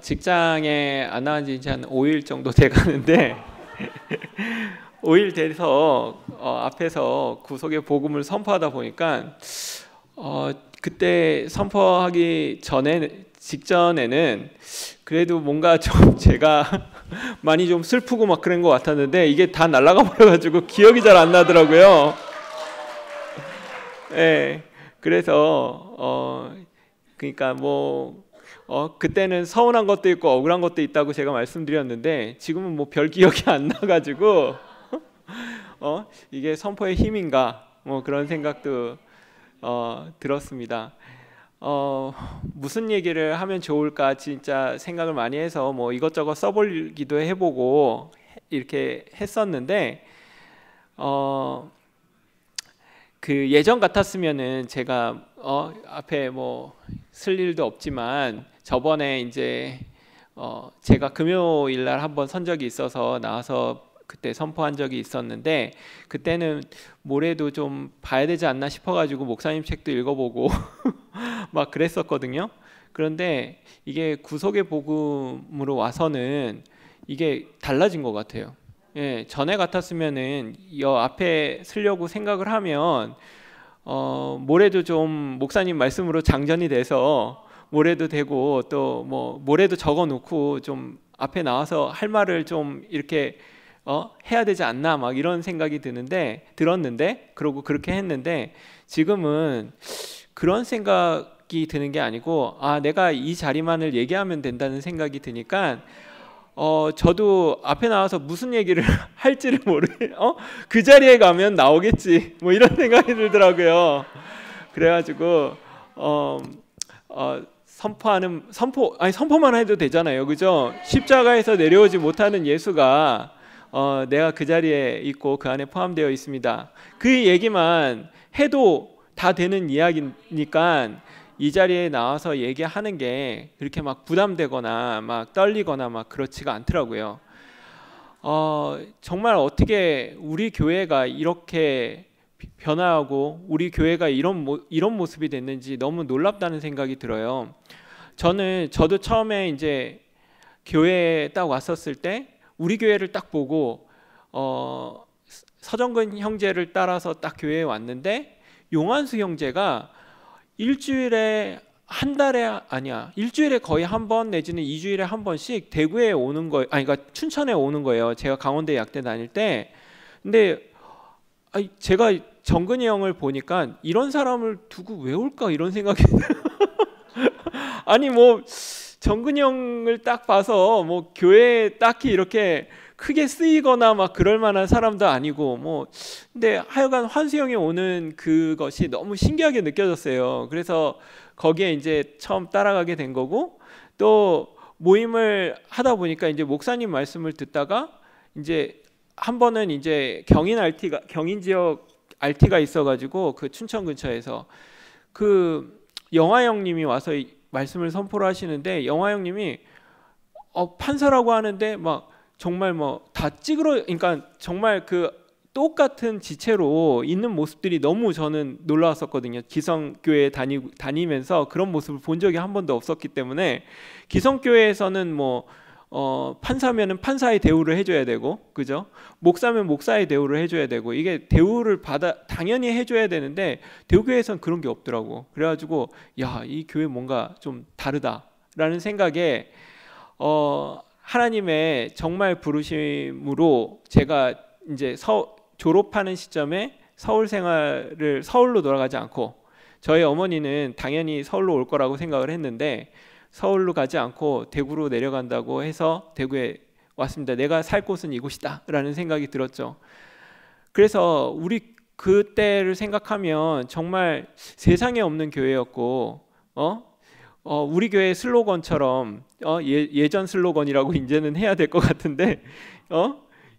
직장에 안 나온 지 이제 한 5일 정도 돼 가는데 5일 돼서 앞에서 구속의 복음을 선포하다 보니까 그때 선포하기 직전에는 그래도 뭔가 좀 제가 많이 좀 슬프고 막 그런 것 같았는데 이게 다 날아가 버려가지고 기억이 잘 안 나더라고요. 네, 그래서 그러니까 뭐 그때는 서운한 것도 있고 억울한 것도 있다고 제가 말씀드렸는데 지금은 뭐 별 기억이 안 나가지고 이게 선포의 힘인가 뭐 그런 생각도 들었습니다. 무슨 얘기를 하면 좋을까 진짜 생각을 많이 해서 뭐 이것저것 써보기도 해보고 이렇게 했었는데 그 예전 같았으면은 제가 앞에 뭐 쓸 일도 없지만 저번에 이제 제가 금요일 날 한번 선 적이 있어서 나와서 그때 선포한 적이 있었는데 그때는 모레도 좀 봐야 되지 않나 싶어가지고 목사님 책도 읽어보고 막 그랬었거든요. 그런데 이게 구속의 복음으로 와서는 이게 달라진 것 같아요. 예, 전에 같았으면은 이 앞에 쓰려고 생각을 하면 모레도 좀 목사님 말씀으로 장전이 돼서 모레도 되고 또 뭐 모레도 적어놓고 좀 앞에 나와서 할 말을 좀 이렇게 해야 되지 않나 막 이런 생각이 들었는데 그러고 그렇게 했는데 지금은 그런 생각이 드는 게 아니고 내가 이 자리만을 얘기하면 된다는 생각이 드니까 저도 앞에 나와서 무슨 얘기를 할지를 그 자리에 가면 나오겠지 뭐 이런 생각이 들더라고요. 그래가지고 선포만 해도 되잖아요, 그죠? 십자가에서 내려오지 못하는 예수가 내가 그 자리에 있고 그 안에 포함되어 있습니다. 그 얘기만 해도 다 되는 이야기니까 이 자리에 나와서 얘기하는 게 그렇게 막 부담되거나 막 떨리거나 막 그렇지가 않더라고요. 정말 어떻게 우리 교회가 이렇게 변화하고 우리 교회가 이런 모습이 됐는지 너무 놀랍다는 생각이 들어요. 저도 처음에 이제 교회에 딱 왔었을 때 우리 교회를 딱 보고 서정근 형제를 따라서 딱 교회에 왔는데 용환수 형제가 일주일에 일주일에 거의 한 번 내지는 2주일에 한 번씩 대구에 오는 거예요. 그러니까 춘천에 오는 거예요. 제가 강원대 약대 다닐 때. 근데 제가 정근이 형을 보니까 이런 사람을 두고 왜 올까 이런 생각이 아니 뭐 정근이 형을 딱 봐서 뭐 교회에 딱히 이렇게 크게 쓰이거나 막 그럴 만한 사람도 아니고 뭐 근데 하여간 환수 형이 오는 그것이 너무 신기하게 느껴졌어요. 그래서 거기에 이제 처음 따라가게 된 거고 또 모임을 하다 보니까 이제 목사님 말씀을 듣다가 이제 한 번은 이제 경인 지역 RT가 있어가지고 그 춘천 근처에서 그 영화 형님이 와서 말씀을 선포를 하시는데 영화 형님이 판사라고 하는데 막 정말 뭐 다 그러니까 정말 그 똑같은 지체로 있는 모습들이 너무 저는 놀라웠었거든요. 기성교회 다니면서 그런 모습을 본 적이 한 번도 없었기 때문에 기성교회에서는 뭐 판사면은 판사의 대우를 해줘야 되고, 그죠? 목사면 목사의 대우를 해줘야 되고, 이게 대우를 당연히 해줘야 되는데 대우교회에서는 그런 게 없더라고. 그래가지고 이 교회 뭔가 좀 다르다라는 생각에 하나님의 정말 부르심으로 제가 이제 졸업하는 시점에 서울로 돌아가지 않고 저희 어머니는 당연히 서울로 올 거라고 생각을 했는데 서울로 가지 않고 대구로 내려간다고 해서 대구에 왔습니다. 내가 살 곳은 이곳이다 라는 생각이 들었죠. 그래서 우리 그때를 생각하면 정말 세상에 없는 교회였고 우리 교회 슬로건처럼 예전 슬로건이라고 이제는 해야 될 것 같은데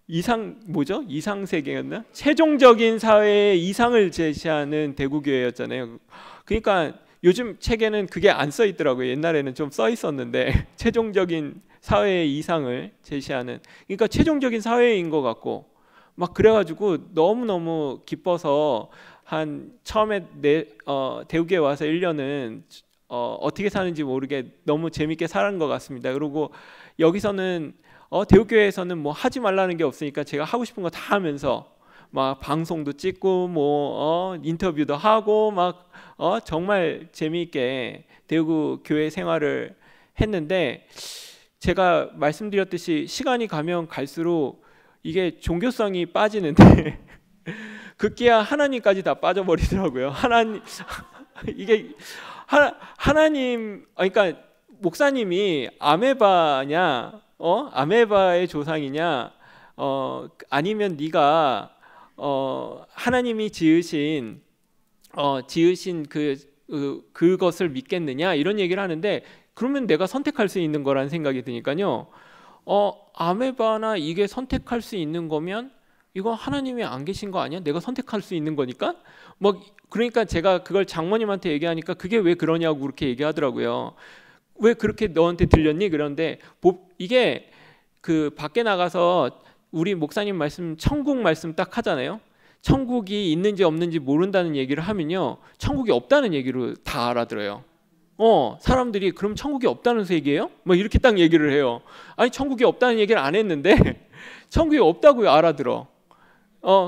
이상세계였나? 최종적인 사회의 이상을 제시하는 대구교회였잖아요. 그러니까 요즘 책에는 그게 안 써 있더라고요. 옛날에는 좀 써 있었는데 최종적인 사회의 이상을 제시하는, 그러니까 최종적인 사회인 것 같고 막 그래가지고 너무너무 기뻐서 한 처음에 대구에 와서 1년은 어떻게 사는지 모르게 너무 재밌게 살은 것 같습니다. 그리고 여기서는 대우교회에서는 뭐 하지 말라는 게 없으니까 제가 하고 싶은 거 다 하면서 막 방송도 찍고 뭐 인터뷰도 하고 막 정말 재미있게 대구 교회 생활을 했는데, 제가 말씀드렸듯이 시간이 가면 갈수록 이게 종교성이 빠지는데 급기야 하나님까지 다 빠져버리더라고요. 이게 하나님, 그러니까 목사님이 아메바냐, 아메바의 조상이냐, 아니면 네가 하나님이 지으신 그것을 믿겠느냐, 이런 얘기를 하는데, 그러면 내가 선택할 수 있는 거라는 생각이 드니까요. 아메바나 이게 선택할 수 있는 거면 이거 하나님이 안 계신 거 아니야? 내가 선택할 수 있는 거니까? 뭐 그러니까 제가 그걸 장모님한테 얘기하니까 그게 왜 그러냐고 그렇게 얘기하더라고요. 왜 그렇게 너한테 들렸니? 그런데 이게 그 밖에 나가서 우리 목사님 말씀, 천국 말씀 딱 하잖아요. 천국이 있는지 없는지 모른다는 얘기를 하면요, 천국이 없다는 얘기로 다 알아들어요. 사람들이 그럼 천국이 없다는 얘기예요? 뭐 이렇게 딱 얘기를 해요. 아니, 천국이 없다는 얘기를 안 했는데 천국이 없다고 알아들어.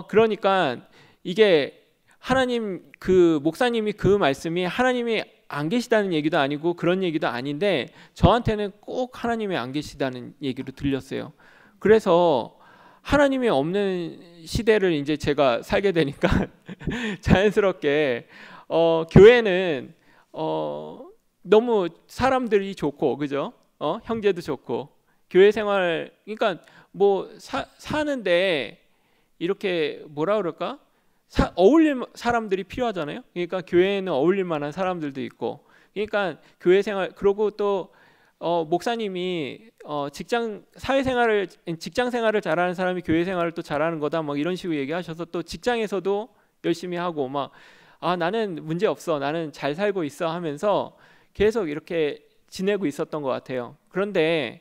그러니까 이게 하나님, 그 목사님이 그 말씀이 하나님이 안 계시다는 얘기도 아니고 그런 얘기도 아닌데, 저한테는 꼭 하나님이 안 계시다는 얘기로 들렸어요. 그래서 하나님이 없는 시대를 이제 제가 살게 되니까 자연스럽게 교회는 너무 사람들이 좋고, 그죠? 형제도 좋고, 교회 생활, 그러니까 뭐 사는데 이렇게 뭐라 그럴까? 어울릴 사람들이 필요하잖아요. 그러니까 교회에는 어울릴 만한 사람들도 있고, 그러니까 교회 생활, 그리고 또 목사님이 직장 생활을 잘하는 사람이 교회 생활을 또 잘하는 거다, 뭐 이런 식으로 얘기하셔서 또 직장에서도 열심히 하고 막 나는 문제 없어, 나는 잘 살고 있어 하면서 계속 이렇게 지내고 있었던 것 같아요. 그런데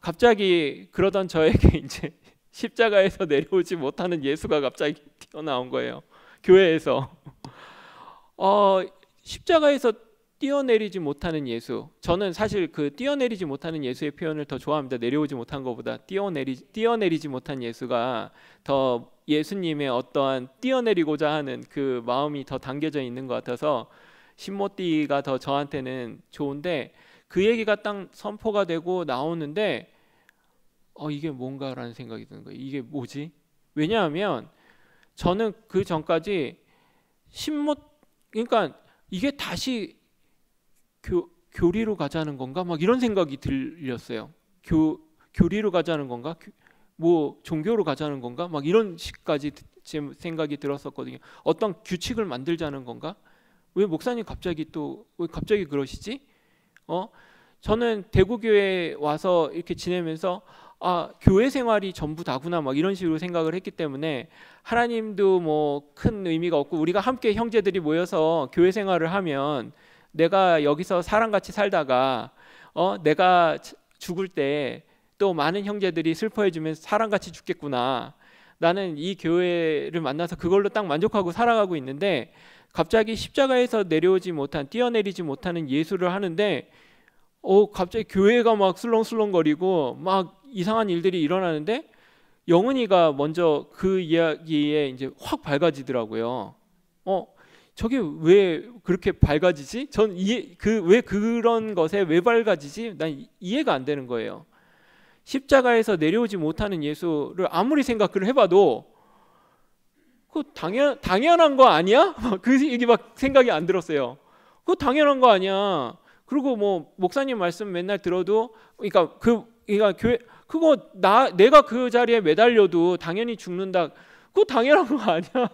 갑자기 그러던 저에게 이제 십자가에서 내려오지 못하는 예수가 갑자기 튀어나온 거예요. 교회에서. 십자가에서 뛰어내리지 못하는 예수. 저는 사실 그 뛰어내리지 못하는 예수의 표현을 더 좋아합니다. 내려오지 못한 것보다 뛰어내리지 못한 예수가 더 예수님의 어떠한 뛰어내리고자 하는 그 마음이 더 담겨져 있는 것 같아서 신모띠가 더 저한테는 좋은데, 그 얘기가 딱 선포가 되고 나오는데 이게 뭔가라는 생각이 드는 거예요. 이게 뭐지? 왜냐하면 저는 그 전까지 그러니까 이게 다시 교리로 가자는 건가? 막 이런 생각이 들렸어요. 교리로 가자는 건가? 뭐 종교로 가자는 건가? 막 이런 식까지 제 생각이 들었었거든요. 어떤 규칙을 만들자는 건가? 왜 목사님 왜 갑자기 그러시지? 저는 대구교회에 와서 이렇게 지내면서 교회 생활이 전부 다구나, 막 이런 식으로 생각을 했기 때문에 하나님도 뭐 큰 의미가 없고, 우리가 함께 형제들이 모여서 교회 생활을 하면 내가 여기서 사람같이 살다가 내가 죽을 때 또 많은 형제들이 슬퍼해주면서 사람같이 죽겠구나, 나는 이 교회를 만나서 그걸로 딱 만족하고 살아가고 있는데, 갑자기 십자가에서 뛰어내리지 못하는 예수를 하는데 갑자기 교회가 막 술렁술렁거리고 막 이상한 일들이 일어나는데, 영은이가 먼저 그 이야기에 이제 확 밝아지더라고요. 저게 왜 그렇게 밝아지지? 전 왜 그런 것에 왜 밝아지지? 난 이해가 안 되는 거예요. 십자가에서 내려오지 못하는 예수를 아무리 생각을 해봐도 그거 당연한 거 아니야? 그 얘기 막 생각이 안 들었어요. 그거 당연한 거 아니야. 그리고 뭐 목사님 말씀 맨날 들어도, 그러니까 교회 내가 그 자리에 매달려도 당연히 죽는다. 그거 당연한 거 아니야?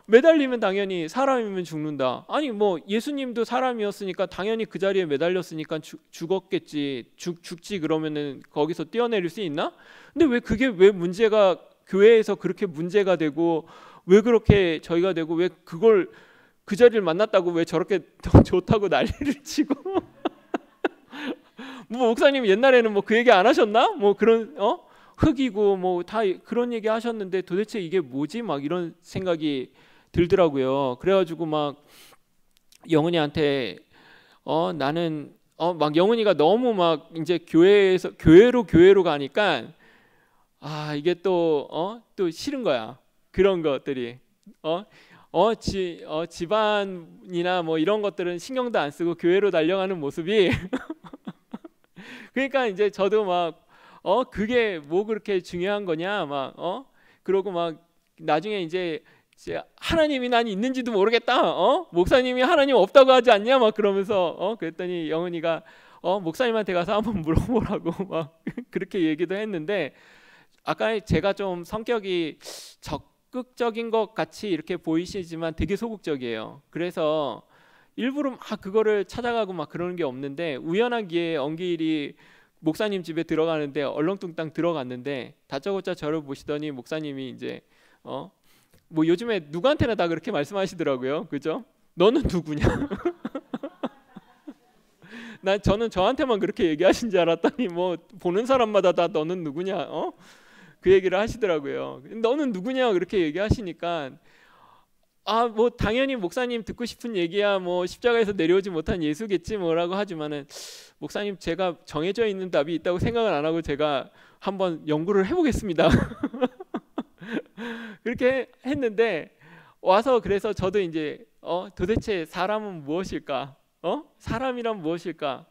매달리면 당연히 사람이면 죽는다. 아니 뭐 예수님도 사람이었으니까 당연히 그 자리에 매달렸으니까 죽었겠지. 죽지 그러면은 거기서 뛰어내릴 수 있나? 근데 왜 문제가 교회에서 그렇게 문제가 되고, 왜 그렇게 저희가 되고, 왜 그걸 그 자리를 만났다고 왜 저렇게 더 좋다고 난리를 치고 뭐 목사님 옛날에는 뭐 그 얘기 안 하셨나? 뭐 그런 흑이고 뭐 다 그런 얘기 하셨는데 도대체 이게 뭐지? 막 이런 생각이 들더라고요. 그래가지고 막 영훈이한테 나는 막 영훈이가 너무 막 이제 교회로 가니까 이게 또 싫은 거야. 그런 것들이 집안이나 뭐 이런 것들은 신경도 안 쓰고 교회로 달려가는 모습이 그러니까 이제 저도 막 그게 뭐 그렇게 중요한 거냐 막 그러고 막 나중에 이제 하나님이 난 있는지도 모르겠다. 목사님이 하나님 없다고 하지 않냐 막 그러면서 그랬더니 영은이가 목사님한테 가서 한번 물어보라고 막 그렇게 얘기도 했는데 아까 제가 좀 성격이 적극적인 것 같이 이렇게 보이시지만 되게 소극적이에요. 그래서 일부러 막 그거를 찾아가고 막 그러는 게 없는데 우연한 기회에 엉기일이 목사님 집에 들어가는데 얼렁뚱땅 들어갔는데 다짜고짜 저를 보시더니 목사님이 이제 뭐 요즘에 누구한테나 다 그렇게 말씀하시더라고요. 그죠? 너는 누구냐? 저는 저한테만 그렇게 얘기하신 줄 알았더니 뭐 보는 사람마다 다 너는 누구냐? 그 얘기를 하시더라고요. 너는 누구냐 그렇게 얘기하시니까 뭐 당연히 목사님 듣고 싶은 얘기야 뭐 십자가에서 내려오지 못한 예수겠지 뭐라고 하지만은 목사님 제가 정해져 있는 답이 있다고 생각을 안 하고 제가 한번 연구를 해보겠습니다. 그렇게 했는데 와서 그래서 저도 이제 도대체 사람은 무엇일까? 사람이란 무엇일까?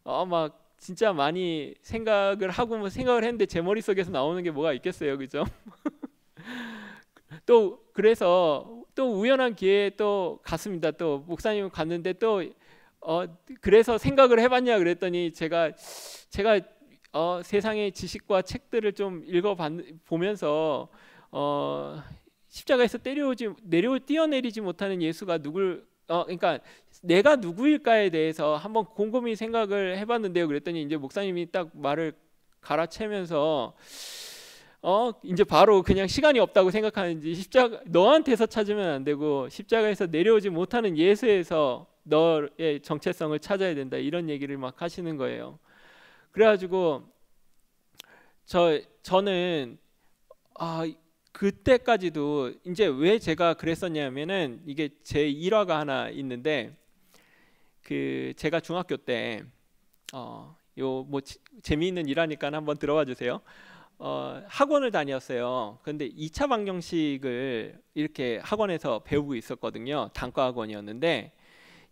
막 진짜 많이 생각을 하고 뭐 생각을 했는데 제 머릿속에서 나오는 게 뭐가 있겠어요. 그죠? 또 그래서 또 우연한 기회에 또 갔습니다. 또 목사님 갔는데 또 그래서 생각을 해봤냐 그랬더니 제가 세상의 지식과 책들을 좀 보면서 십자가에서 뛰어내리지 못하는 예수가 그러니까 내가 누구일까에 대해서 한번 곰곰이 생각을 해봤는데요. 그랬더니 이제 목사님이 딱 말을 갈아채면서 이제 바로 그냥 시간이 없다고 생각하는지 너한테서 찾으면 안 되고 십자가에서 내려오지 못하는 예수에서 너의 정체성을 찾아야 된다 이런 얘기를 막 하시는 거예요. 그래가지고 저는 그때까지도 이제 왜 제가 그랬었냐면은 이게 제 일화가 하나 있는데 제가 중학교 때 뭐 재미있는 일화니까 한번 들어봐 주세요. 학원을 다녔어요. 근데 2차 방정식을 이렇게 학원에서 배우고 있었거든요. 단과 학원이었는데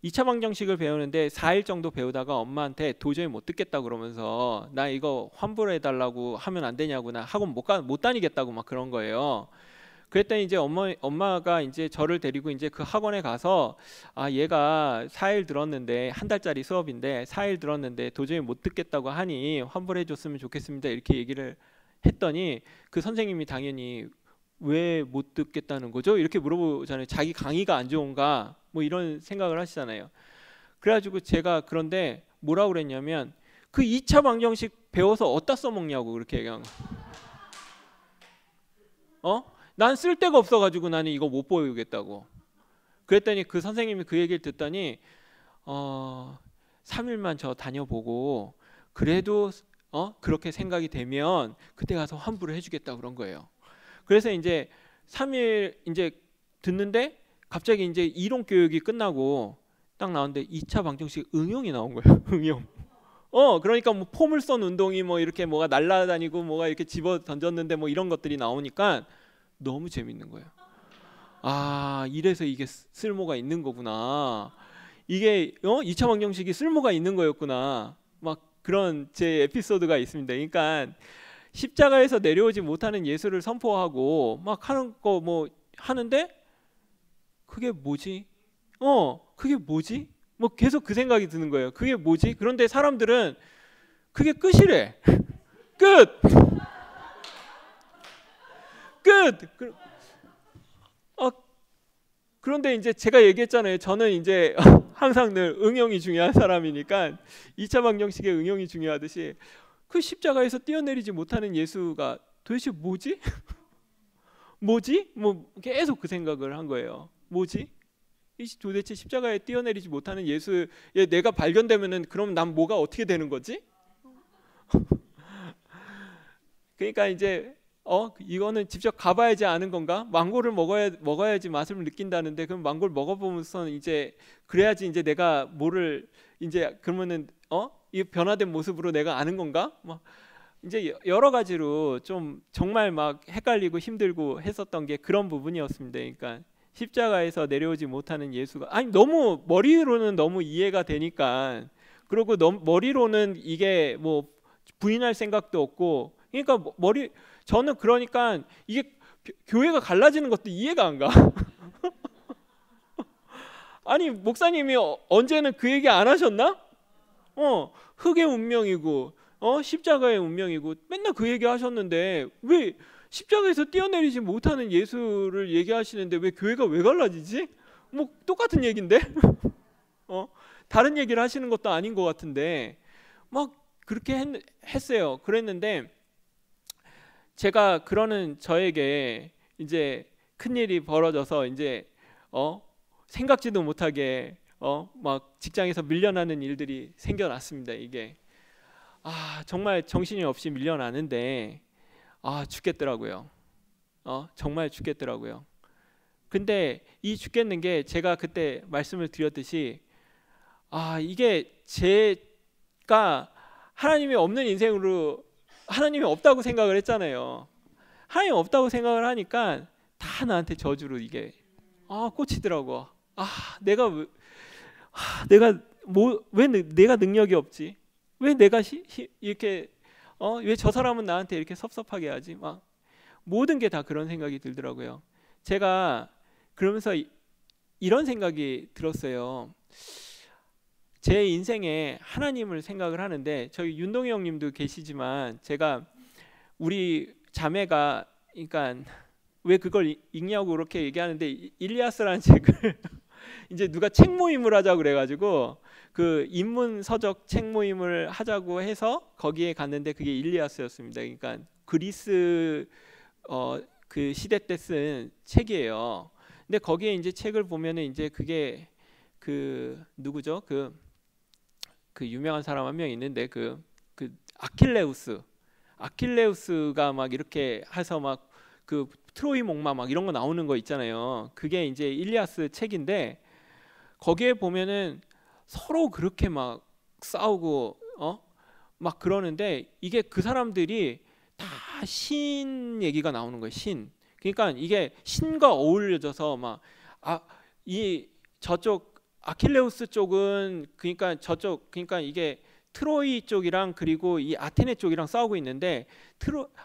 2차 방정식을 배우는데 4일 정도 배우다가 엄마한테 도저히 못 듣겠다 그러면서 나 이거 환불해 달라고 하면 안 되냐고 나 학원 못 다니겠다고 막 그런 거예요. 그랬더니 이제 엄마가 이제 저를 데리고 이제 그 학원에 가서 얘가 4일 들었는데 한 달짜리 수업인데 4일 들었는데 도저히 못 듣겠다고 하니 환불해 줬으면 좋겠습니다. 이렇게 얘기를 했더니 그 선생님이 당연히 왜 못 듣겠다는 거죠? 이렇게 물어보잖아요. 자기 강의가 안 좋은가? 뭐 이런 생각을 하시잖아요. 그래가지고 제가 그런데 뭐라고 그랬냐면 그 2차 방정식 배워서 어디다 써먹냐고 그렇게 얘기한 거. 난 쓸데가 없어가지고 나는 이거 못 보여주겠다고. 그랬더니 그 선생님이 그 얘기를 듣더니 3일만 저 다녀보고 그래도 그렇게 생각이 되면 그때 가서 환불을 해주겠다 그런 거예요. 그래서 이제 3일 이제 듣는데 갑자기 이제 이론 교육이 끝나고 딱 나왔는데 2차 방정식 응용이 나온 거예요. 응용. 그러니까 뭐 포물선 운동이 뭐 이렇게 뭐가 날아다니고 뭐가 이렇게 집어 던졌는데 뭐 이런 것들이 나오니까 너무 재밌는 거예요. 이래서 이게 쓸모가 있는 거구나. 이게 2차 방정식이 쓸모가 있는 거였구나. 막 그런 제 에피소드가 있습니다. 그러니까 십자가에서 내려오지 못하는 예수를 선포하고 막 하는 거 뭐 하는데 그게 뭐지? 그게 뭐지? 뭐 계속 그 생각이 드는 거예요. 그게 뭐지? 그런데 사람들은 그게 끝이래. 끝. 끝. 그런데 이제 제가 얘기했잖아요. 저는 이제 항상 늘 응용이 중요한 사람이니까 2차 방정식의 응용이 중요하듯이 그 십자가에서 뛰어내리지 못하는 예수가 도대체 뭐지? 뭐지? 뭐 계속 그 생각을 한 거예요. 뭐지? 도대체 십자가에 뛰어내리지 못하는 예수에 내가 발견되면은 그럼 난 뭐가 어떻게 되는 거지? 그러니까 이제 이거는 직접 가봐야지 아는 건가? 망고를 먹어야지 맛을 느낀다는데, 그럼 망고를 먹어보면서 이제 그래야지 이제 내가 뭐를 이제 그러면은 이 변화된 모습으로 내가 아는 건가? 막 이제 여러 가지로 좀 정말 막 헷갈리고 힘들고 했었던 게 그런 부분이었습니다. 그러니까 십자가에서 내려오지 못하는 예수가, 아니 너무 머리로는 너무 이해가 되니까, 그리고 너무 머리로는 이게 뭐 부인할 생각도 없고, 그러니까 저는 그러니까 이게 교회가 갈라지는 것도 이해가 안 가. 아니 목사님이 언제는 그 얘기 안 하셨나? 흙의 운명이고 십자가의 운명이고 맨날 그 얘기 하셨는데, 왜 십자가에서 뛰어내리지 못하는 예수를 얘기하시는데 왜 교회가 왜 갈라지지? 뭐 똑같은 얘기인데 다른 얘기를 하시는 것도 아닌 것 같은데 막 그렇게 했어요. 그랬는데 제가 그러는 저에게 이제 큰일이 벌어져서 이제 생각지도 못하게 막 직장에서 밀려나는 일들이 생겨났습니다. 이게 정말 정신이 없이 밀려나는데 죽겠더라고요. 정말 죽겠더라고요. 근데 이 죽겠는 게 제가 그때 말씀을 드렸듯이 이게 제가 하나님이 없는 인생으로, 하나님이 없다고 생각을 했잖아요. 하나님 없다고 생각을 하니까 다 나한테 저주로 이게 꽂히더라고. 왜 내가 능력이 없지? 왜 내가 이렇게 왜 저 사람은 나한테 이렇게 섭섭하게 하지? 막 모든 게 다 그런 생각이 들더라고요. 제가 그러면서 이런 생각이 들었어요. 제 인생에 하나님을 생각을 하는데, 저희 윤동희 형님도 계시지만 제가 우리 자매가, 그러니까 왜 그걸 읽냐고 그렇게 얘기하는데, 일리아스라는 책을 이제 누가 책 모임을 하자고 그래가지고 그 인문 서적 책 모임을 하자고 해서 거기에 갔는데 그게 일리아스였습니다. 그러니까 그리스 그 시대 때 쓴 책이에요. 근데 거기에 이제 책을 보면은 이제 그게 그 누구죠? 그 유명한 사람 한 명 있는데 그 아킬레우스가 막 이렇게 해서 막 그 트로이 목마 막 이런 거 나오는 거 있잖아요. 그게 이제 일리아스 책인데, 거기에 보면은 서로 그렇게 막 싸우고 막 그러는데, 이게 그 사람들이 다 신 얘기가 나오는 거예요. 신. 그러니까 이게 신과 어울려져서 막 이 저쪽 아킬레우스 쪽은 그러니까 이게 트로이 쪽이랑 그리고 이 아테네 쪽이랑 싸우고 있는데,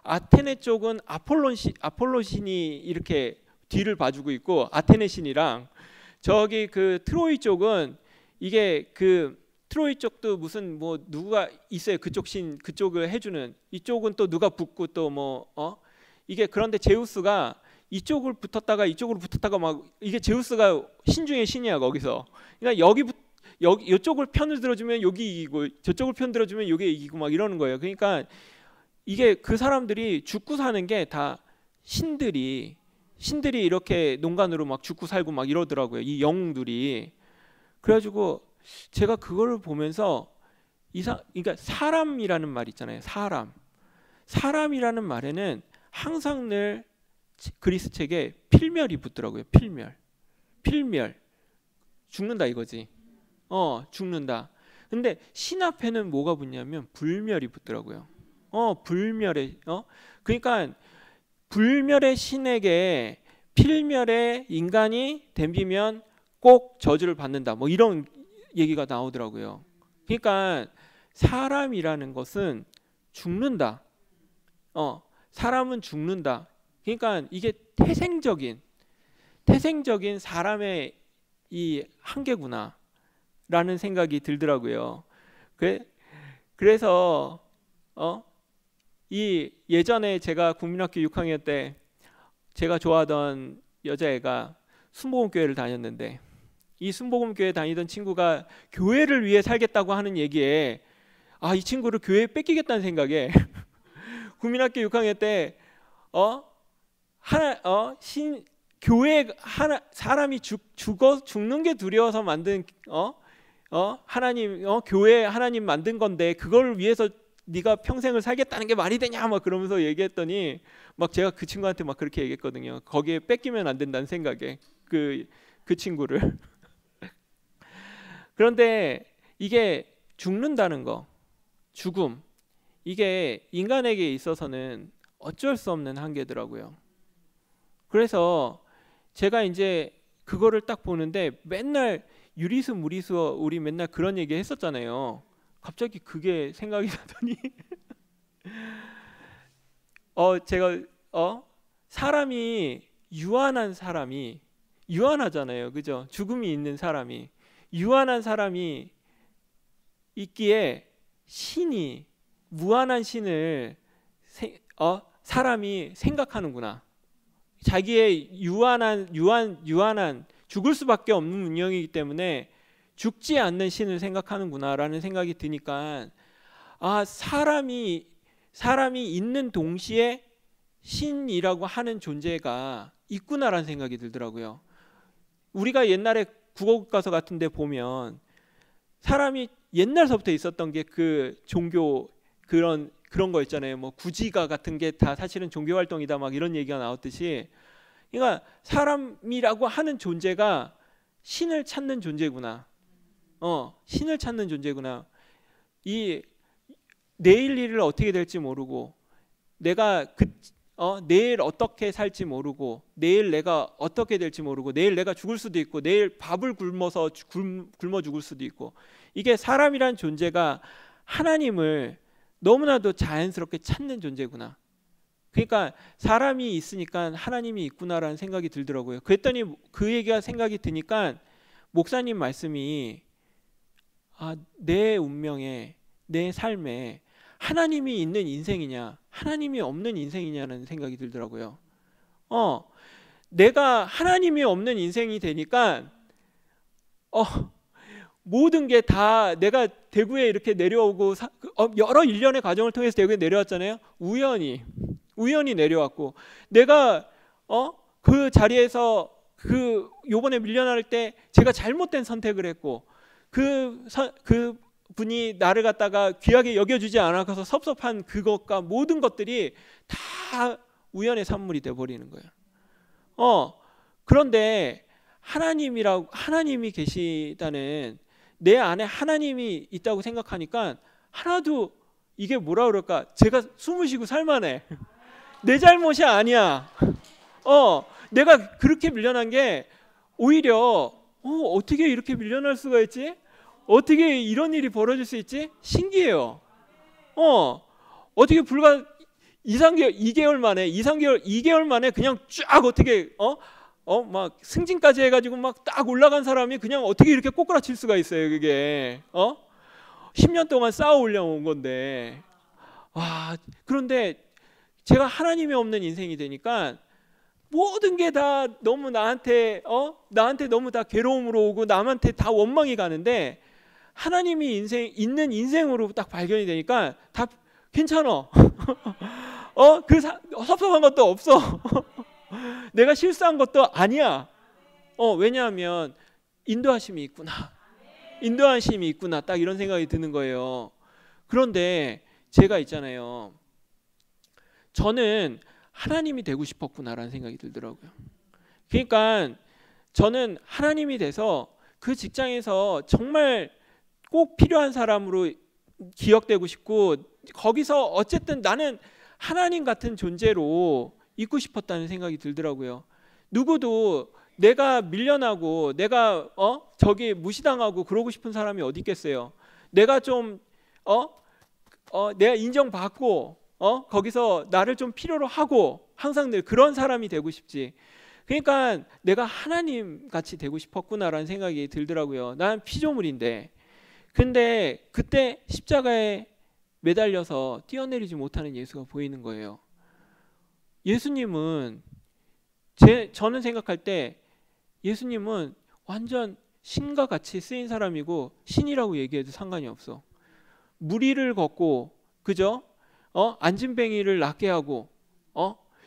아테네 쪽은 아폴로 신이 이렇게 뒤를 봐주고 있고, 아테네 신이랑 저기 그 트로이 쪽은 이게 그 트로이 쪽도 무슨 뭐 누가 있어요. 그쪽 신 그쪽을 해주는, 이쪽은 또 누가 붙고 또 이게, 그런데 제우스가 이쪽을 붙었다가 이쪽으로 붙었다가 막, 이게 제우스가 신 중에 신이야 거기서. 그러니까 여기 이쪽을 편을 들어주면 여기 이기고 저쪽을 편 들어주면 여기 이기고 막 이러는 거예요. 그러니까 이게 그 사람들이 죽고 사는 게 다 신들이 이렇게 농간으로 막 죽고 살고 막 이러더라고요. 이 영웅들이. 그래가지고 제가 그거를 보면서 그러니까 사람이라는 말 있잖아요. 사람이라는 말에는 항상 늘 그리스 책에 필멸이 붙더라고요. 필멸. 죽는다 이거지. 죽는다. 근데 신 앞에는 뭐가 붙냐면 불멸이 붙더라고요. 그러니까 불멸의 신에게 필멸의 인간이 덤비면 꼭 저주를 받는다. 뭐 이런 얘기가 나오더라고요. 그러니까 사람이라는 것은 죽는다. 사람은 죽는다. 그러니까 이게 태생적인 사람의 이 한계구나 라는 생각이 들더라고요. 그래서 이 예전에 제가 국민학교 6학년 때 제가 좋아하던 여자애가 순복음교회를 다녔는데, 이 순복음교회 다니던 친구가 교회를 위해 살겠다고 하는 얘기에 이 친구를 교회에 뺏기겠다는 생각에 국민학교 6학년 때 교회 사람이 죽는 게 두려워서 만든 하나님 교회 하나님 만든 건데, 그걸 위해서 네가 평생을 살겠다는 게 말이 되냐 막 그러면서 얘기했더니 막 제가 그 친구한테 막 그렇게 얘기했거든요. 거기에 뺏기면 안 된다는 생각에 그 친구를. 그런데 이게 죽는다는 거, 죽음, 이게 인간에게 있어서는 어쩔 수 없는 한계더라고요. 그래서 제가 이제 그거를 딱 보는데 맨날 유리수 무리수 우리 맨날 그런 얘기 했었잖아요. 갑자기 그게 생각이 나더니 제가 사람이 유한한 사람이 유한하잖아요. 그죠? 죽음이 있는 사람이 유한한 사람이 있기에 신이 무한한 신을 사람이 생각하는구나. 자기의 유한한 죽을 수밖에 없는 운명이기 때문에 죽지 않는 신을 생각하는구나라는 생각이 드니까 사람이 있는 동시에 신이라고 하는 존재가 있구나라는 생각이 들더라고요. 우리가 옛날에 국어국가서 같은 데 보면 사람이 옛날서부터 있었던 게 그 종교 그런 거 있잖아요. 뭐 구지가 같은 게 다 사실은 종교 활동이다 막 이런 얘기가 나왔듯이, 그러니까 사람이라고 하는 존재가 신을 찾는 존재구나. 신을 찾는 존재구나. 이 내일 일을 어떻게 될지 모르고 내가 내일 어떻게 살지 모르고 내일 내가 어떻게 될지 모르고 내일 내가 죽을 수도 있고 내일 밥을 굶어 죽을 수도 있고, 이게 사람이란 존재가 하나님을 너무나도 자연스럽게 찾는 존재구나. 그러니까 사람이 있으니까 하나님이 있구나라는 생각이 들더라고요. 그랬더니 그 얘기가 생각이 드니까 목사님 말씀이 내 운명에 내 삶에 하나님이 있는 인생이냐 하나님이 없는 인생이냐는 생각이 들더라고요. 내가 하나님이 없는 인생이 되니까 모든 게 다 내가 대구에 이렇게 내려오고 여러 일련의 과정을 통해서 대구에 내려왔잖아요. 우연히 내려왔고, 내가 그 자리에서 요번에 밀려날 때 제가 잘못된 선택을 했고 그 분이 나를 갖다가 귀하게 여겨주지 않아서 섭섭한 그것과 모든 것들이 다 우연의 산물이 돼버리는 거예요. 그런데 하나님이 계시다는 내 안에 하나님이 있다고 생각하니까 하나도 이게 뭐라 그럴까, 제가 숨을 쉬고 살만해. 내 잘못이 아니야. 내가 그렇게 밀려난 게 오히려 어떻게 이렇게 밀려날 수가 있지? 어떻게 이런 일이 벌어질 수 있지? 신기해요. 어떻게 불과 2개월 만에 그냥 쫙 어떻게 막 승진까지 해가지고 막 딱 올라간 사람이 그냥 어떻게 이렇게 꼬꾸라칠 수가 있어요. 그게 10년 동안 쌓아 올려온 건데. 그런데 제가 하나님이 없는 인생이 되니까 모든 게 다 너무 나한테 너무 다 괴로움으로 오고 남한테 다 원망이 가는데, 하나님이 있는 인생으로 딱 발견이 되니까 다 괜찮아. 섭섭한 것도 없어. 내가 실수한 것도 아니야. 왜냐하면 인도하심이 있구나. 딱 이런 생각이 드는 거예요. 그런데 제가 있잖아요. 저는 하나님이 되고 싶었구나라는 생각이 들더라고요. 그러니까 저는 하나님이 돼서 그 직장에서 정말 꼭 필요한 사람으로 기억되고 싶고, 거기서 어쨌든 나는 하나님 같은 존재로 있고 싶었다는 생각이 들더라고요. 누구도 내가 밀려나고 내가 저기 무시당하고 그러고 싶은 사람이 어디 있겠어요. 내가 좀 내가 인정받고 거기서 나를 좀 필요로 하고 항상 늘 그런 사람이 되고 싶지. 그러니까 내가 하나님 같이 되고 싶었구나라는 생각이 들더라고요. 난 피조물인데. 근데 그때 십자가에 매달려서 뛰어내리지 못하는 예수가 보이는 거예요. 예수님은 저는 생각할 때 예수님은 완전 신과 같이 쓰인 사람이고 신이라고 얘기해도 상관이 없어. 무리를 걷고, 그죠? 안진뱅이를 낫게 하고,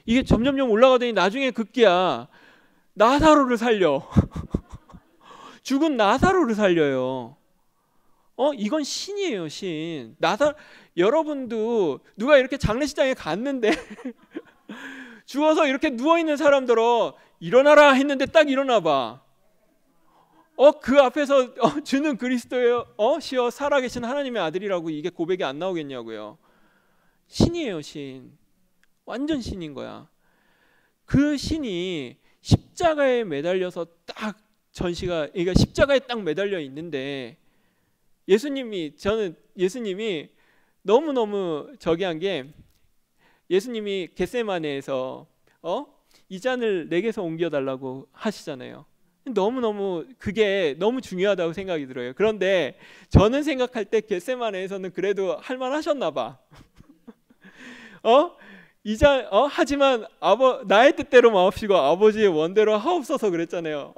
이게 점점점 올라가더니 나중에 급기야 나사로를 살려. 죽은 나사로를 살려요. 이건 신이에요, 신. 여러분도 누가 이렇게 장례식장에 갔는데 죽어서 이렇게 누워있는 사람들어 일어나라 했는데 딱 일어나 봐. 그 앞에서 주는 그리스도의 시어 살아계신 하나님의 아들이라고 이게 고백이 안 나오겠냐고요. 신이에요, 신. 완전 신인 거야. 그 신이 십자가에 매달려서 딱 전시가, 그러니까 십자가에 딱 매달려 있는데 저는 예수님이 너무너무 저기 한 게, 예수님이 겟세마네에서 이 잔을 내게서 옮겨달라고 하시잖아요. 너무너무 그게 너무 중요하다고 생각이 들어요. 그런데 저는 생각할 때 겟세마네에서는 그래도 할만하셨나 봐. 하지만 나의 뜻대로 마옵시고 아버지의 원대로 하옵소서 그랬잖아요.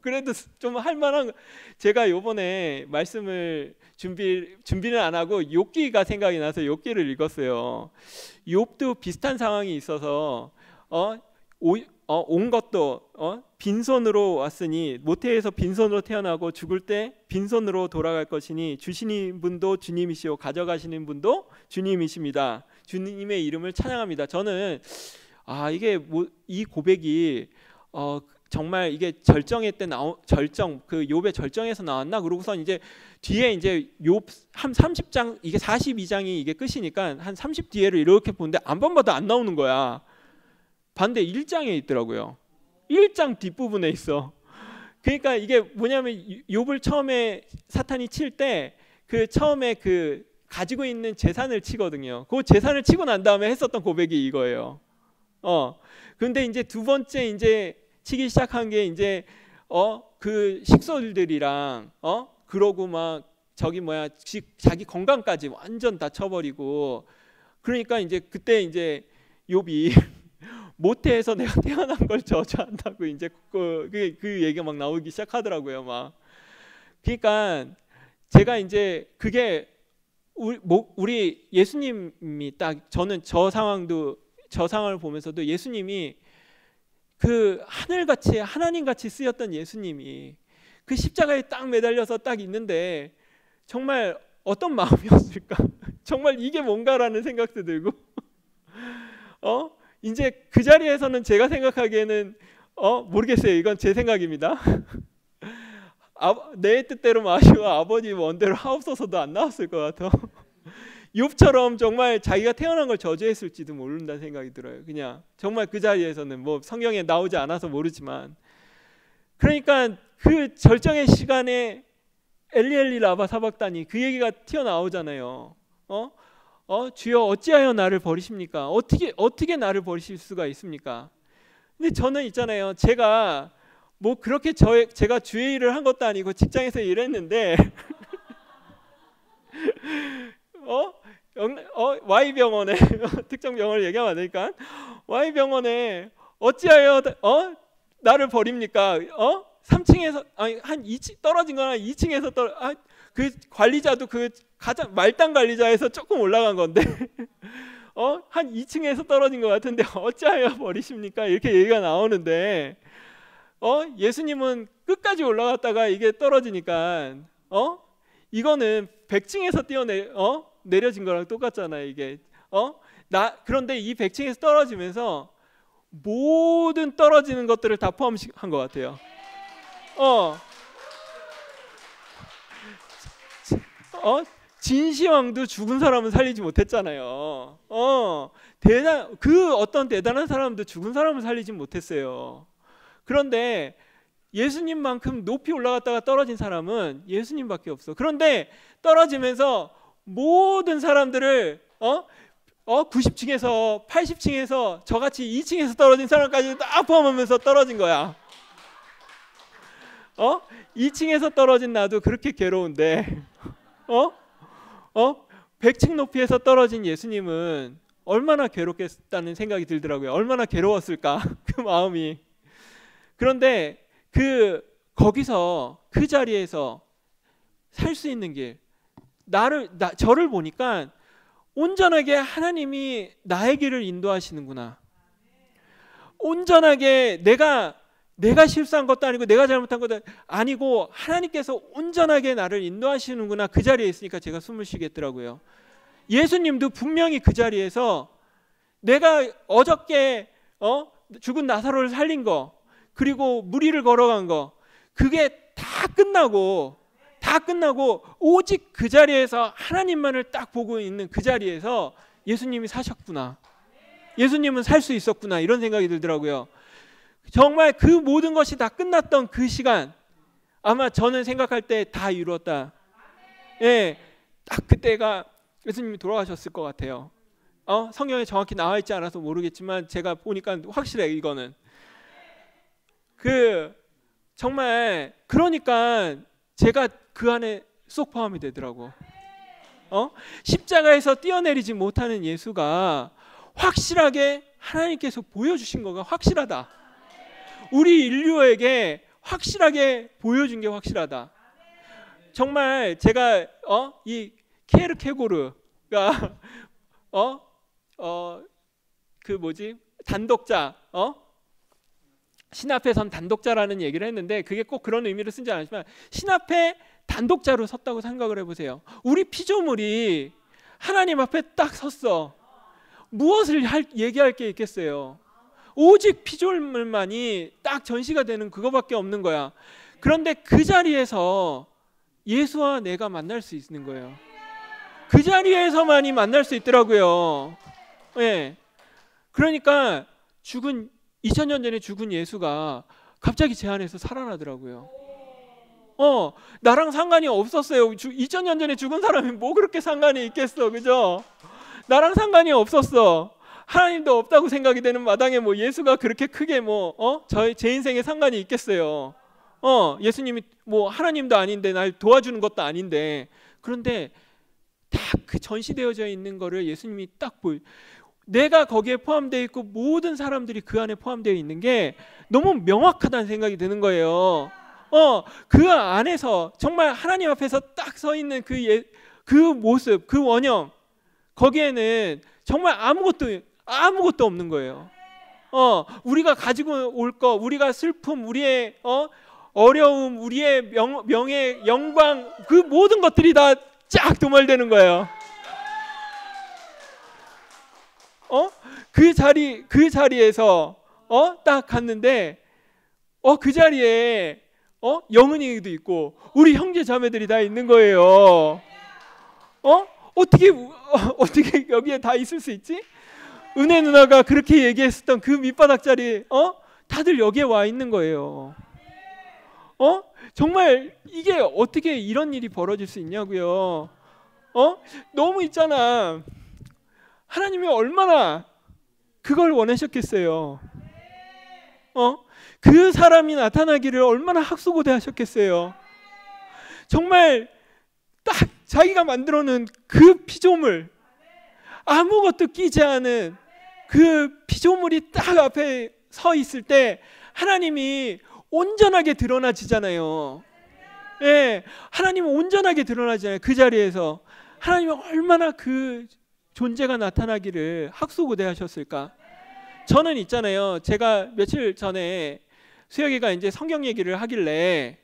그래도 좀 할만한. 제가 요번에 말씀을 준비는 안 하고 욥기가 생각이 나서 욥기를 읽었어요. 욥도 비슷한 상황이 있어서 온 것도 빈손으로 왔으니 모태에서 빈손으로 태어나고 죽을 때 빈손으로 돌아갈 것이니 주시는 분도 주님이시오 가져가시는 분도 주님이십니다. 주님의 이름을 찬양합니다. 저는 이게 이 고백이 정말 이게 절정의 때 그 욥의 절정에서 나왔나? 그러고선 이제 뒤에 이제 욥 한 30장, 이게 42장이 이게 끝이니까 한 30 뒤에를 이렇게 보는데 안 봐도 안 나오는 거야. 반대 1장에 있더라고요. 1장 뒷부분에 있어. 그러니까 이게 뭐냐면 욥을 처음에 사탄이 칠 때 그 처음에 그 가지고 있는 재산을 치거든요. 그 재산을 치고 난 다음에 했었던 고백이 이거예요. 근데 이제 두 번째 이제 치기 시작한 게 이제 그 식솔들이랑 그러고 막 자기 건강까지 완전 다 쳐버리고, 그러니까 이제 그때 이제 욥이 모태에서 내가 태어난 걸 저주한다고 이제 그 얘기가 막 나오기 시작하더라고요. 막. 그러니까 제가 이제 그게 우리 예수님이 딱, 저는 저 상황을 보면서도 예수님이 그 하늘같이 하나님같이 쓰였던 예수님이 그 십자가에 딱 매달려서 딱 있는데 정말 어떤 마음이었을까? 정말 이게 뭔가라는 생각도 들고 이제 그 자리에서는 제가 생각하기에는 모르겠어요. 이건 제 생각입니다. 내 뜻대로 마시고 아버지 원대로 하옵소서도 안 나왔을 것 같아. 욥처럼 정말 자기가 태어난 걸 저주했을지도 모른다는 생각이 들어요. 그냥 정말 그 자리에서는 뭐 성경에 나오지 않아서 모르지만, 그러니까 그 절정의 시간에 엘리 라마 사박다니 그 얘기가 튀어나오잖아요. 주여 어찌하여 나를 버리십니까? 어떻게 나를 버리실 수가 있습니까? 근데 저는 있잖아요. 제가 뭐 그렇게 제가 주의 일을 한 것도 아니고 직장에서 일했는데 Y병원에 특정 병원을 얘기하면 안 되니까, Y병원에 어찌하여 나를 버립니까? 3층에서 한 2층 떨어진 거나 2층에서 그 관리자도 그 가장 말단 관리자에서 조금 올라간 건데 한 2층에서 떨어진 것 같은데 어찌하여 버리십니까? 이렇게 얘기가 나오는데 예수님은 끝까지 올라갔다가 이게 떨어지니까 이거는 100층에서 내려진 거랑 똑같잖아요. 이게 그런데 이 100층에서 떨어지면서 모든 떨어지는 것들을 다 포함한 것 같아요. 진시황도 죽은 사람은 살리지 못했잖아요. 어떤 대단한 사람도 죽은 사람을 살리지 못했어요. 그런데 예수님만큼 높이 올라갔다가 떨어진 사람은 예수님밖에 없어. 그런데 떨어지면서 모든 사람들을 90층에서 80층에서 저같이 2층에서 떨어진 사람까지 다 포함하면서 떨어진 거야. 2층에서 떨어진 나도 그렇게 괴로운데 100층 높이에서 떨어진 예수님은 얼마나 괴롭겠다는 생각이 들더라고요. 얼마나 괴로웠을까 그 마음이. 그런데 거기서 그 자리에서 살 수 있는 길, 저를 보니까 온전하게 하나님이 나의 길을 인도하시는구나. 온전하게 내가 내가 실수한 것도 아니고 내가 잘못한 것도 아니고 하나님께서 온전하게 나를 인도하시는구나. 그 자리에 있으니까 제가 숨을 쉬겠더라고요. 예수님도 분명히 그 자리에서 내가 어저께 죽은 나사로를 살린 거, 그리고 무리를 걸어간 거, 그게 다 끝나고 오직 그 자리에서 하나님만을 딱 보고 있는 그 자리에서 예수님이 사셨구나, 예수님은 살 수 있었구나, 이런 생각이 들더라고요. 정말 그 모든 것이 다 끝났던 그 시간, 아마 저는 생각할 때 다 이루었다. 예, 딱 그때가 예수님이 돌아가셨을 것 같아요. 성경에 정확히 나와 있지 않아서 모르겠지만 제가 보니까 확실해. 이거는 정말 그러니까 제가 그 안에 쏙 포함이 되더라고. 십자가에서 뛰어내리지 못하는 예수가 확실하게 하나님께서 보여주신 거가 확실하다. 우리 인류에게 확실하게 보여준 게 확실하다. 정말 제가 이 케르케고르가 단독자, 신 앞에 선 단독자라는 얘기를 했는데, 그게 꼭 그런 의미로 쓴지 않지만 신 앞에 단독자로 섰다고 생각을 해보세요. 우리 피조물이 하나님 앞에 딱 섰어. 무엇을 얘기할 게 있겠어요? 오직 피조물만이 딱 전시가 되는 그거밖에 없는 거야. 그런데 그 자리에서 예수와 내가 만날 수 있는 거예요. 그 자리에서만이 만날 수 있더라고요. 예. 그러니까 2000년 전에 죽은 예수가 갑자기 제 안에서 살아나더라고요. 나랑 상관이 없었어요. 2000년 전에 죽은 사람이 뭐 그렇게 상관이 있겠어, 그죠? 나랑 상관이 없었어. 하나님도 없다고 생각이 되는 마당에 뭐 예수가 그렇게 크게 제 인생에 상관이 있겠어요. 예수님이 뭐 하나님도 아닌데 날 도와주는 것도 아닌데, 그런데 딱 그 전시되어져 있는 거를 예수님이 딱 내가 거기에 포함되어 있고 모든 사람들이 그 안에 포함되어 있는 게 너무 명확하다는 생각이 드는 거예요. 그 안에서 정말 하나님 앞에서 딱 서 있는 그 모습, 그 원형, 거기에는 정말 아무것도 없는 거예요. 우리가 가지고 올 거, 우리가 슬픔, 우리의 어려움, 우리의 명예, 영광, 그 모든 것들이 다 쫙 도말되는 거예요. 그 자리에서 딱 갔는데 그 자리에 영은이도 있고 우리 형제 자매들이 다 있는 거예요. 어떻게 여기에 다 있을 수 있지? 은혜 누나가 그렇게 얘기했었던 그 밑바닥 자리, 다들 여기에 와 있는 거예요. 정말 이게 어떻게 이런 일이 벌어질 수 있냐고요. 너무 있잖아. 하나님이 얼마나 그걸 원하셨겠어요. 그 사람이 나타나기를 얼마나 학수고대하셨겠어요. 정말 딱 자기가 만들어 놓은 그 피조물, 아무것도 끼지 않은 그 피조물이 딱 앞에 서 있을 때 하나님이 온전하게 드러나지잖아요. 예, 하나님은 온전하게 드러나잖아요. 그 자리에서 하나님이 얼마나 그 존재가 나타나기를 학수고대하셨을까. 저는 있잖아요. 제가 며칠 전에 수혁이가 이제 성경 얘기를 하길래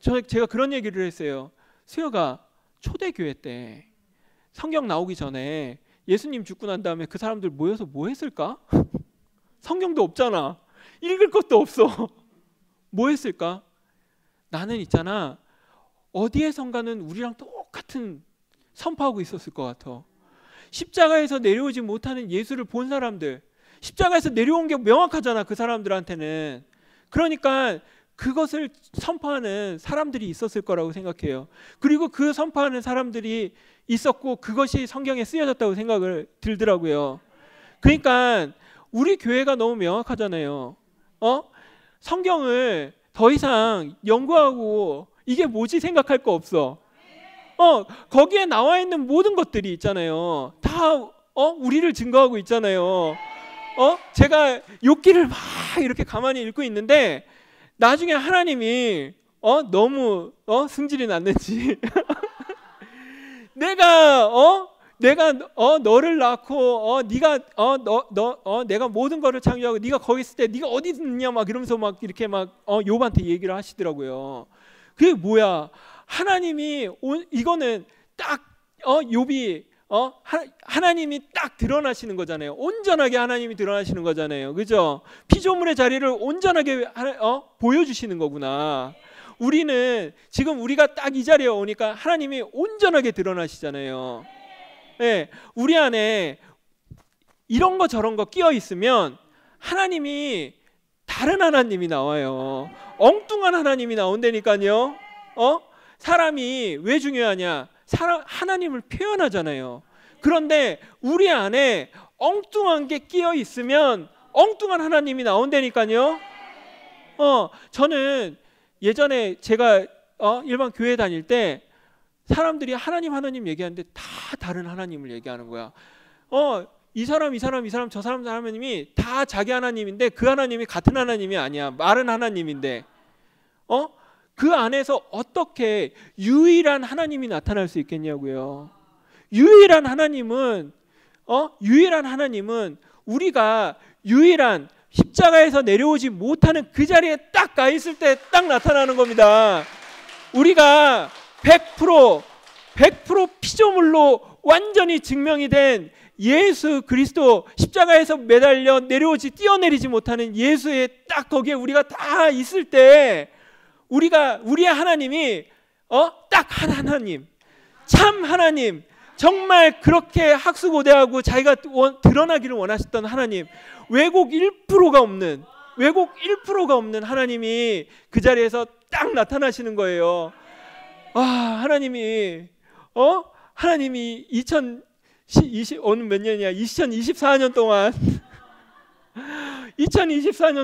제가 그런 얘기를 했어요. 수혁아, 초대교회 때 성경 나오기 전에 예수님 죽고 난 다음에 그 사람들 모여서 뭐 했을까? 성경도 없잖아. 읽을 것도 없어. 뭐 했을까? 나는 있잖아, 어디에선가는 우리랑 똑같은 선포하고 있었을 것 같아. 십자가에서 내려오지 못하는 예수를 본 사람들, 십자가에서 내려온 게 명확하잖아, 그 사람들한테는. 그러니까 그것을 선포하는 사람들이 있었을 거라고 생각해요. 그리고 그 선포하는 사람들이 있었고 그것이 성경에 쓰여졌다고 생각을 들더라고요. 그러니까 우리 교회가 너무 명확하잖아요. 성경을 더 이상 연구하고 이게 뭐지 생각할 거 없어. 거기에 나와 있는 모든 것들이 있잖아요. 다 우리를 증거하고 있잖아요. 제가 욥기를 막 이렇게 가만히 읽고 있는데 나중에 하나님이 너무 승질이 났는지 내가 내가 너를 낳고 네가 내가 모든 거를 창조하고 네가 거기 있을 때 네가 어디 있느냐 막 이러면서 막 이렇게 막 욥한테 얘기를 하시더라고요. 그게 뭐야? 하나님이 이거는 딱 욥이 하나님이 딱 드러나시는 거잖아요. 온전하게 하나님이 드러나시는 거잖아요. 그죠? 피조물의 자리를 온전하게 보여주시는 거구나. 우리는 지금 우리가 딱 이 자리에 오니까 하나님이 온전하게 드러나시잖아요. 네, 우리 안에 이런 거 저런 거 끼어 있으면 하나님이 다른 하나님이 나와요. 엉뚱한 하나님이 나온다니까요. 사람이 왜 중요하냐? 하나님을 표현하잖아요. 그런데 우리 안에 엉뚱한 게 끼어 있으면 엉뚱한 하나님이 나온다니까요. 저는 예전에 제가 일반 교회 다닐 때 사람들이 하나님 얘기하는데 다 다른 하나님을 얘기하는 거야. 이 사람 저 사람 하나님이 다 자기 하나님인데 그 하나님이 같은 하나님이 아니야. 마른 하나님인데 그 안에서 어떻게 유일한 하나님이 나타날 수 있겠냐고요. 유일한 하나님은 우리가 유일한 십자가에서 내려오지 못하는 그 자리에 딱 가 있을 때 딱 나타나는 겁니다. 우리가 100% 피조물로 완전히 증명이 된 예수 그리스도 십자가에서 매달려 뛰어내리지 못하는 예수의 딱 거기에 우리가 다 있을 때 우리의 하나님이 딱 한 하나님, 참 하나님, 정말 그렇게 학수고대하고 자기가 드러나기를 원하셨던 하나님, 왜곡 1%가 없는 하나님이 그 자리에서 딱 나타나시는 거예요. 하나님이 2024년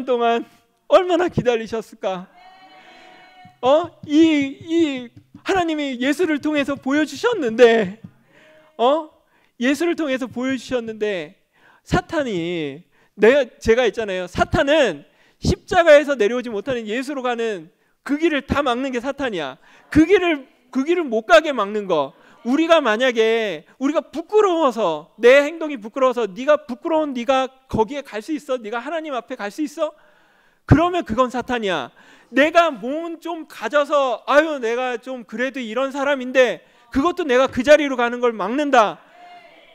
동안 얼마나 기다리셨을까? 이 하나님이 예수를 통해서 보여주셨는데 사탄이 제가 있잖아요. 사탄은 십자가에서 내려오지 못하는 예수로 가는 그 길을 다 막는 게 사탄이야. 그 길을 못 가게 막는 거. 우리가 만약에 우리가 부끄러워서 내 행동이 부끄러워서 네가 부끄러운 네가 거기에 갈 수 있어? 네가 하나님 앞에 갈 수 있어? 그러면 그건 사탄이야. 내가 몸 좀 가져서 내가 좀 그래도 이런 사람인데 그것도 내가 그 자리로 가는 걸 막는다.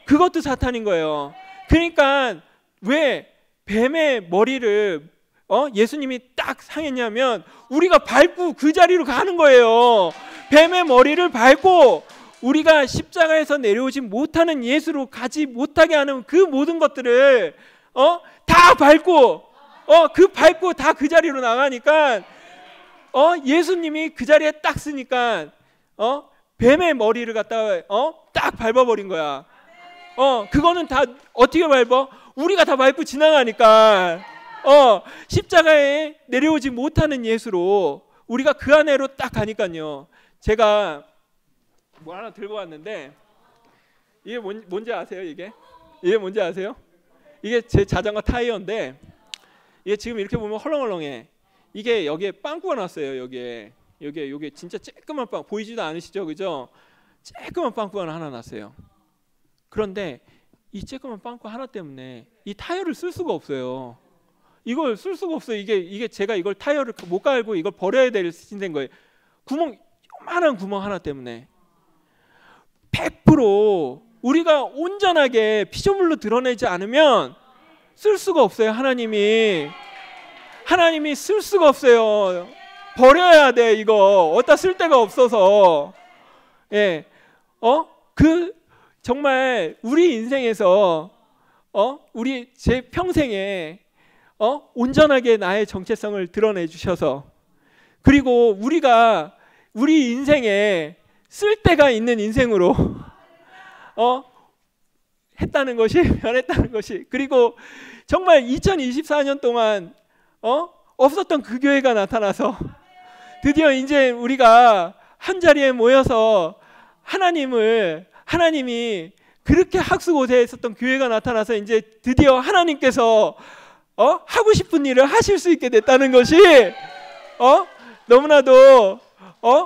그것도 사탄인 거예요. 그러니까 왜 뱀의 머리를 예수님이 딱 상했냐면 우리가 밟고 그 자리로 가는 거예요. 뱀의 머리를 밟고 우리가 십자가에서 내려오지 못하는 예수로 가지 못하게 하는 그 모든 것들을 다 밟고 밟고 다 그 자리로 나가니까 예수님이 그 자리에 딱 쓰니까 뱀의 머리를 갖다가 딱 밟아버린 거야. 그거는 다 어떻게 밟아? 우리가 다 밟고 지나가니까 십자가에 내려오지 못하는 예수로 우리가 그 안으로 딱 가니까요. 제가 뭐 하나 들고 왔는데 이게 뭔지 아세요? 이게 뭔지 아세요? 이게 제 자전거 타이어인데 이게 지금 이렇게 보면 헐렁헐렁해. 이게 여기에 빵꾸가 났어요. 여기에 진짜 쬐끄만 빵 보이지도 않으시죠, 그죠? 쬐끄만 빵꾸가 하나 났어요. 그런데 이 쬐끄만 빵꾸 하나 때문에 이 타이어를 쓸 수가 없어요. 이걸 쓸 수가 없어요. 이게 제가 이걸 타이어를 못 갈고 이걸 버려야 될 신된 거예요. 요만한 구멍 하나 때문에 100% 우리가 온전하게 피조물로 드러내지 않으면 쓸 수가 없어요. 하나님이 쓸 수가 없어요. 버려야 돼. 이거 어디다 쓸 데가 없어서. 정말 우리 인생에서 제 평생에 온전하게 나의 정체성을 드러내 주셔서 그리고 우리 인생에 쓸 데가 있는 인생으로 했다는 것이 변했다는 것이 그리고 정말 2024년 동안 없었던 그 교회가 나타나서 드디어 이제 우리가 한 자리에 모여서 하나님이 그렇게 학수고대했었던 교회가 나타나서 이제 드디어 하나님께서 하고 싶은 일을 하실 수 있게 됐다는 것이 너무나도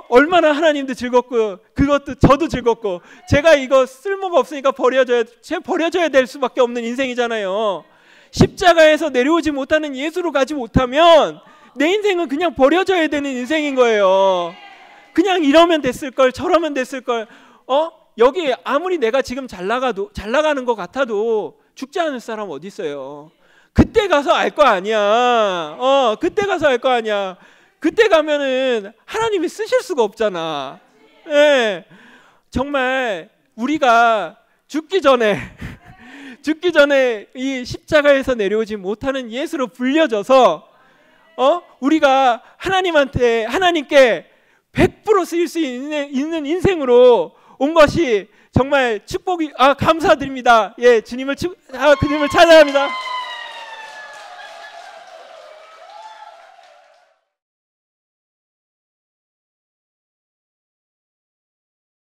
얼마나 하나님도 즐겁고 그것도 저도 즐겁고 제가 이거 쓸모가 없으니까 버려져야 될 수밖에 없는 인생이잖아요. 십자가에서 내려오지 못하는 예수로 가지 못하면 내 인생은 그냥 버려져야 되는 인생인 거예요. 그냥 이러면 됐을 걸 저러면 됐을 걸 여기 아무리 내가 지금 잘 나가는 것 같아도 죽지 않을 사람 어디 있어요. 그때 가서 알 거 아니야. 그때 가서 알 거 아니야. 그때 가면은 하나님이 쓰실 수가 없잖아. 예. 정말 우리가 죽기 전에 이 십자가에서 내려오지 못하는 예수로 불려져서 우리가 하나님께 100% 쓰일 수 있는 인생으로 온 것이 정말 축복이 감사드립니다. 예, 주님을 찬양합니다.